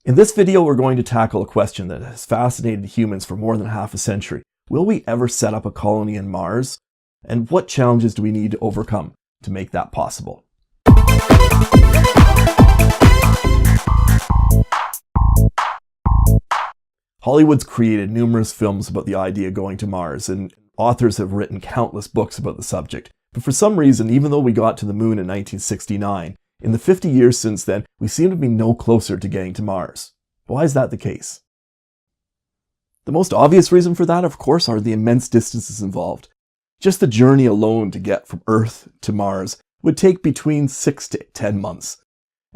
In this video, we're going to tackle a question that has fascinated humans for more than half a century. Will we ever set up a colony on Mars? And what challenges do we need to overcome to make that possible? Hollywood's created numerous films about the idea of going to Mars, and authors have written countless books about the subject. But for some reason, even though we got to the moon in 1969, in the 50 years since then, we seem to be no closer to getting to Mars. Why is that the case? The most obvious reason for that, of course, are the immense distances involved. Just the journey alone to get from Earth to Mars would take between 6 to 10 months.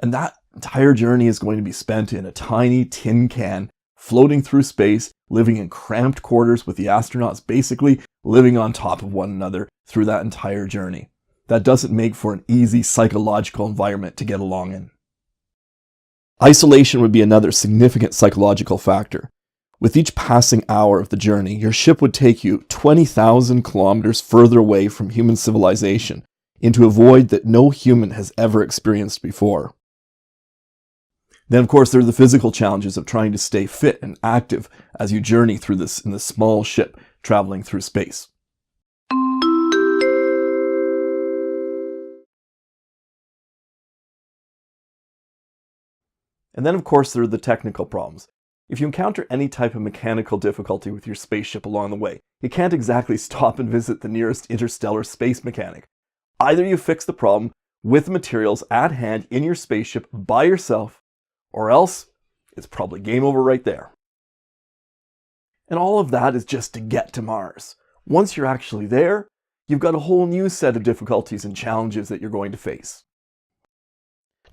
And that entire journey is going to be spent in a tiny tin can, floating through space, living in cramped quarters with the astronauts basically living on top of one another through that entire journey. That doesn't make for an easy psychological environment to get along in. Isolation would be another significant psychological factor. With each passing hour of the journey, your ship would take you 20,000 kilometers further away from human civilization, into a void that no human has ever experienced before. Then, of course, there are the physical challenges of trying to stay fit and active as you journey through this in this small ship traveling through space. And then, of course, there are the technical problems. If you encounter any type of mechanical difficulty with your spaceship along the way, you can't exactly stop and visit the nearest interstellar space mechanic. Either you fix the problem with the materials at hand in your spaceship by yourself, or else it's probably game over right there. And all of that is just to get to Mars. Once you're actually there, you've got a whole new set of difficulties and challenges that you're going to face.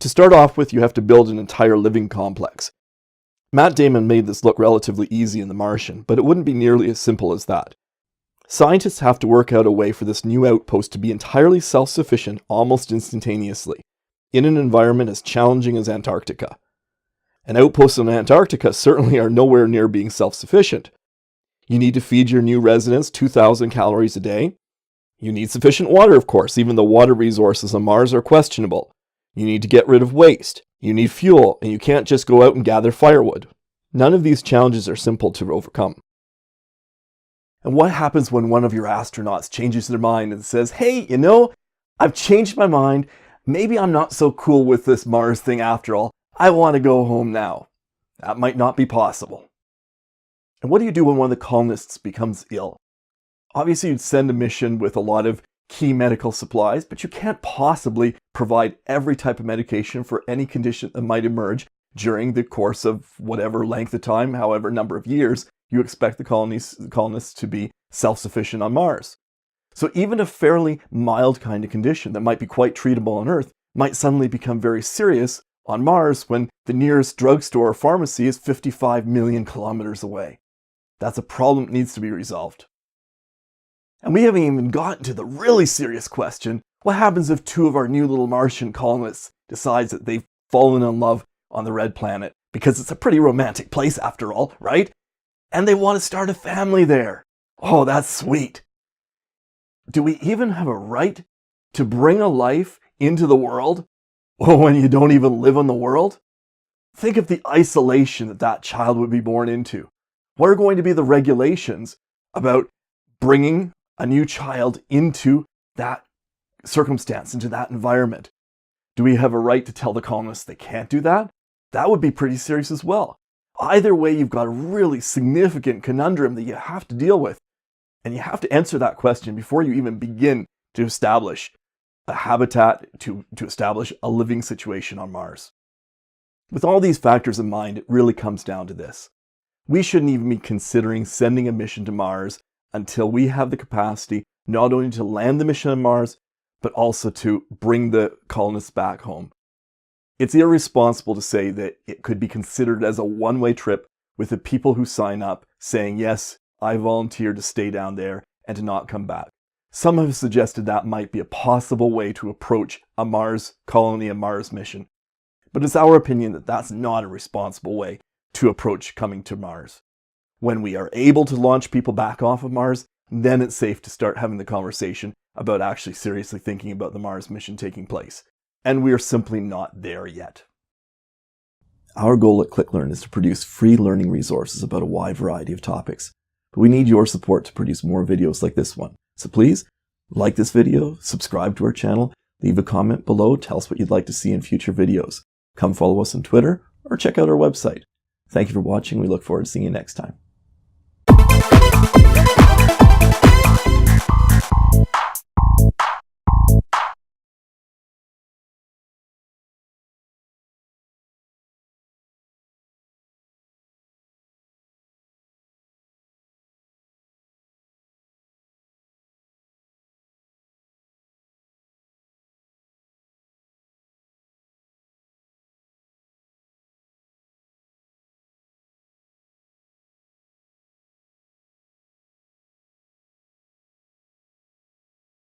To start off with, you have to build an entire living complex. Matt Damon made this look relatively easy in The Martian, but it wouldn't be nearly as simple as that. Scientists have to work out a way for this new outpost to be entirely self-sufficient almost instantaneously, in an environment as challenging as Antarctica. And outposts in Antarctica certainly are nowhere near being self-sufficient. You need to feed your new residents 2,000 calories a day. You need sufficient water, of course, even though water resources on Mars are questionable. You need to get rid of waste. You need fuel, and you can't just go out and gather firewood. None of these challenges are simple to overcome. And what happens when one of your astronauts changes their mind and says, "Hey, I've changed my mind. Maybe I'm not so cool with this Mars thing after all. I want to go home now." That might not be possible. And what do you do when one of the colonists becomes ill? Obviously, you'd send a mission with a lot of key medical supplies, but you can't possibly provide every type of medication for any condition that might emerge during the course of whatever length of time, however number of years, you expect the colonists to be self-sufficient on Mars. So even a fairly mild kind of condition that might be quite treatable on Earth might suddenly become very serious on Mars when the nearest drugstore or pharmacy is 55 million kilometers away. That's a problem that needs to be resolved. And we haven't even gotten to the really serious question: what happens if two of our new little Martian colonists decides that they've fallen in love on the red planet, because it's a pretty romantic place after all, right? And they want to start a family there. Oh, that's sweet. Do we even have a right to bring a life into the world when you don't even live on the world? Think of the isolation that that child would be born into. What are going to be the regulations about bringing a new child into that circumstance, into that environment? Do we have a right to tell the colonists they can't do that? That would be pretty serious as well. Either way, you've got a really significant conundrum that you have to deal with. And you have to answer that question before you even begin to establish a habitat, to establish a living situation on Mars. With all these factors in mind, it really comes down to this. We shouldn't even be considering sending a mission to Mars until we have the capacity not only to land the mission on Mars, but also to bring the colonists back home. It's irresponsible to say that it could be considered as a one-way trip with the people who sign up saying, "Yes, I volunteer to stay down there and to not come back." Some have suggested that might be a possible way to approach a Mars colony, a Mars mission. But it's our opinion that that's not a responsible way to approach coming to Mars. When we are able to launch people back off of Mars, then it's safe to start having the conversation about actually seriously thinking about the Mars mission taking place. And we are simply not there yet. Our goal at QlickLearn is to produce free learning resources about a wide variety of topics. But we need your support to produce more videos like this one. So please, like this video, subscribe to our channel, leave a comment below, tell us what you'd like to see in future videos. Come follow us on Twitter, or check out our website. Thank you for watching. We look forward to seeing you next time.